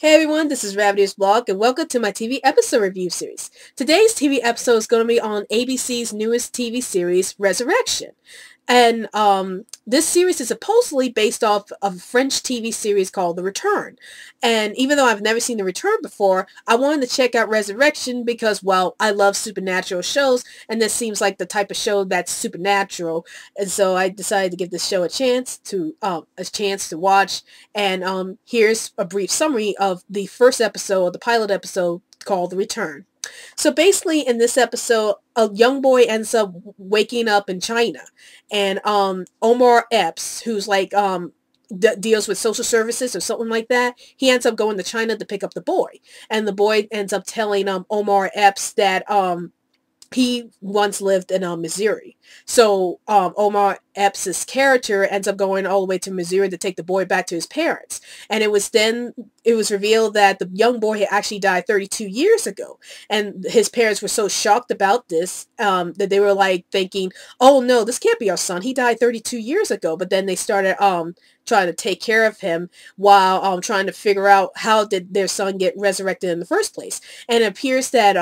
Hey everyone, this is Ravady's Blog, and welcome to my TV episode review series. Today's TV episode is going to be on ABC's newest TV series, Resurrection. And this series is supposedly based off of a French TV series called The Return. And even though I've never seen The Return before, I wanted to check out Resurrection because, well, I love supernatural shows, and this seems like the type of show that's supernatural. And so I decided to give this show a chance to watch. And here's a brief summary of the first episode, or the pilot episode, called The Return. So basically in this episode, a young boy ends up waking up in China, and Omar Epps, who's like deals with social services or something like that, he ends up going to China to pick up the boy, and the boy ends up telling Omar Epps that he once lived in Missouri. So Omar Epps' character ends up going all the way to Missouri to take the boy back to his parents. And it was revealed that the young boy had actually died 32 years ago. And his parents were so shocked about this that they were like thinking, oh no, this can't be our son. He died 32 years ago. But then they started trying to take care of him while trying to figure out how did their son get resurrected in the first place. And it appears that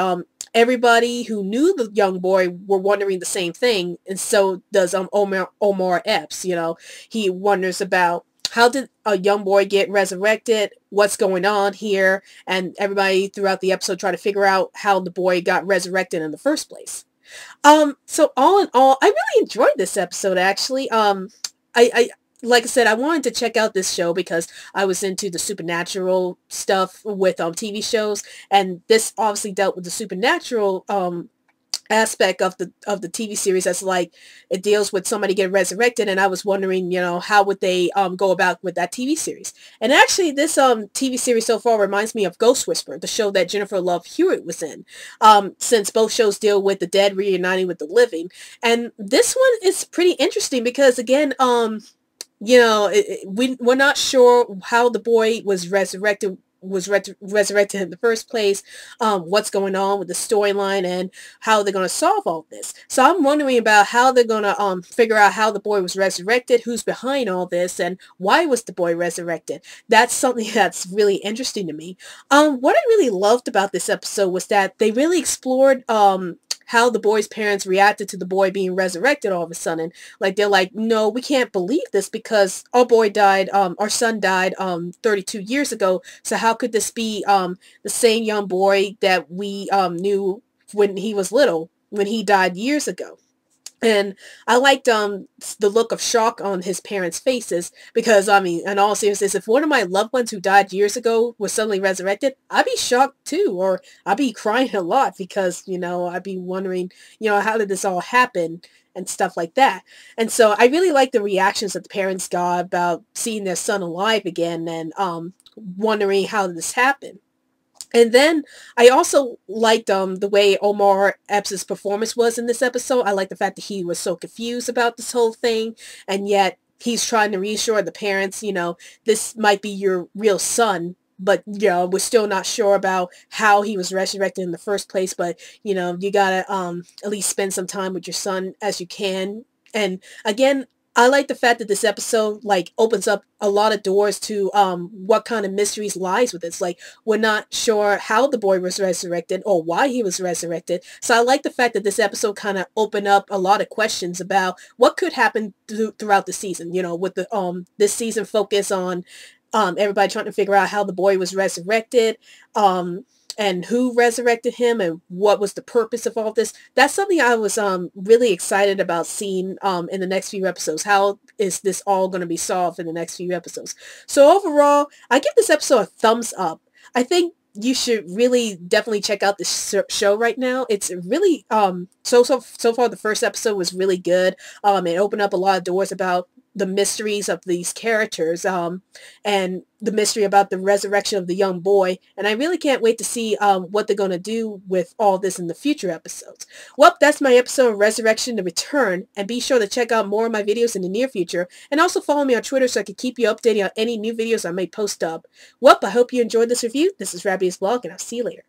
everybody who knew the young boy were wondering the same thing, and so does Omar Epps. You know, he wonders about how did a young boy get resurrected, what's going on here, and everybody throughout the episode try to figure out how the boy got resurrected in the first place. So all in all, I really enjoyed this episode, actually. I like I said, I wanted to check out this show because I was into the supernatural stuff with TV shows, and this obviously dealt with the supernatural aspect of the TV series. As like it deals with somebody getting resurrected, and I was wondering, you know, how would they go about with that TV series. And actually this TV series so far reminds me of Ghost Whisperer, the show that Jennifer Love Hewitt was in, since both shows deal with the dead reuniting with the living. And this one is pretty interesting because, again, you know, we're not sure how the boy was resurrected in the first place, what's going on with the storyline and how they're going to solve all this. So I'm wondering about how they're going to figure out how the boy was resurrected, who's behind all this, and why was the boy resurrected. That's something that's really interesting to me. What I really loved about this episode was that they really explored how the boy's parents reacted to the boy being resurrected all of a sudden. Like, they're like, no, we can't believe this because our son died 32 years ago. So how could this be the same young boy that we knew when he was little, when he died years ago? And I liked the look of shock on his parents' faces because, I mean, in all seriousness, if one of my loved ones who died years ago was suddenly resurrected, I'd be shocked too, or I'd be crying a lot because, you know, I'd be wondering, you know, how did this all happen and stuff like that. And so I really like the reactions that the parents got about seeing their son alive again and wondering how this happened. And then I also liked the way Omar Epps' performance was in this episode. I like the fact that he was so confused about this whole thing, and yet he's trying to reassure the parents, you know, this might be your real son, but, you know, we're still not sure about how he was resurrected in the first place, but, you know, you gotta at least spend some time with your son as you can. And again, I like the fact that this episode like opens up a lot of doors to what kind of mysteries lies with this. Like, we're not sure how the boy was resurrected or why he was resurrected. So I like the fact that this episode kind of opened up a lot of questions about what could happen throughout the season. You know, with the this season focus on everybody trying to figure out how the boy was resurrected, and who resurrected him and what was the purpose of all this. That's something I was really excited about seeing in the next few episodes. How is this all going to be solved in the next few episodes? So overall, I give this episode a thumbs up. I think you should really definitely check out this show right now. It's really so far the first episode was really good. It opened up a lot of doors about the mysteries of these characters and the mystery about the resurrection of the young boy, and I really can't wait to see what they're going to do with all this in the future episodes. Well, that's my episode of Resurrection: The Return, and be sure to check out more of my videos in the near future, and also follow me on Twitter so I can keep you updated on any new videos I may post up. Well, I hope you enjoyed this review. This is Ravady's Blog, and I'll see you later.